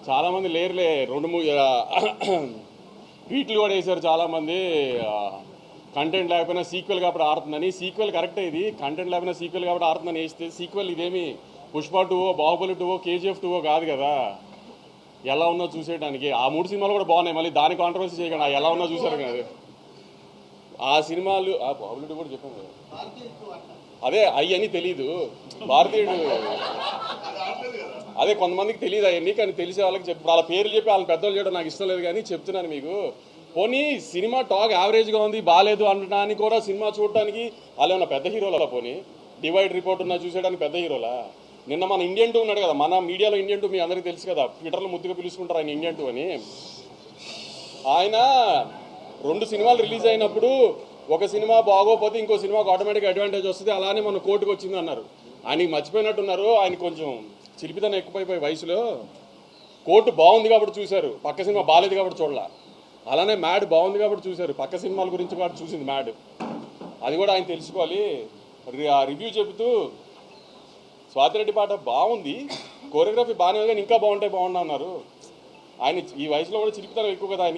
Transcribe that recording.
చాలామంది లేరులే ట్వీట్లు కూడా వేశారు చాలామంది. కంటెంట్ లేకపోయినా సీక్వెల్ కాబట్టి ఆడుతుందని. సీక్వెల్ కరెక్టే, ఇది కంటెంట్ లేకపోయినా సీక్వెల్ కాబట్టి ఆడుతుందని వేస్తే సీక్వెల్ ఇదేమి పుష్ప 2 బాహుబలి 2 KGF 2 కాదు కదా. ఎలా ఉన్నో చూసేయడానికి ఆ 3 సినిమాలు కూడా బాగున్నాయి. మళ్ళీ దాని కాంట్రవర్సీ చేయకుండా ఎలా ఉన్నో చూసారు కదా ఆ సినిమాలు. ఆ బాహుబలి 2 కూడా చెప్పాను కదా, అదే అవన్నీ తెలీదు భారతీయుడు. అదే కొంతమందికి తెలియదు అవన్నీ, కానీ తెలిసే వాళ్ళకి వాళ్ళ పేర్లు చెప్పి వాళ్ళ పెద్దలు చేయడం నాకు ఇష్టం లేదు, కానీ చెప్తున్నాను మీకు. పోనీ సినిమా టాక్ యావరేజ్గా ఉంది బాగాలేదు అనడానికి కూడా సినిమా చూడటానికి వాళ్ళు ఏమన్నా పెద్ద హీరోలా? పోనీ డివైడ్ రిపోర్ట్ ఉన్నా చూసేయడానికి పెద్ద హీరోలా? నిన్న మన ఇండియన్ 2 ఉన్నాడు కదా, మన మీడియాలో ఇండియన్ 2 మీ అందరికీ తెలుసు కదా, ట్విట్టర్లో ముద్దుగా పిలుచుకుంటారు ఆయన ఇండియన్ 2 అని. ఆయన 2 సినిమాలు రిలీజ్ అయినప్పుడు ఒక సినిమా బాగోపోతే ఇంకో సినిమాకు ఆటోమేటిక్ అడ్వాంటేజ్ వస్తుంది, అలానే మన కోర్టుకు వచ్చింది అన్నారు. ఆయనకి మర్చిపోయినట్టున్నారు, ఆయన కొంచెం చిలిపితనం ఎక్కువైపోయి వయసులో. కోర్టు బాగుంది కాబట్టి చూశారు, పక్క సినిమా బాగాలేదు కాబట్టి చూడాల. అలానే మ్యాడ్ బాగుంది కాబట్టి చూశారు, పక్క సినిమాల గురించి కాబట్టి చూసింది మ్యాడ్. అది కూడా ఆయన తెలుసుకోవాలి. రివ్యూ చెబుతూ స్వాతిరెడ్డి పాట బాగుంది, కోరియోగ్రఫీ బాగానే ఉంది, కానీ ఇంకా బాగుంటే బాగుండా అన్నారు. ఆయన ఈ వయసులో కూడా చిలిపితనం ఎక్కువ కదా ఆయన.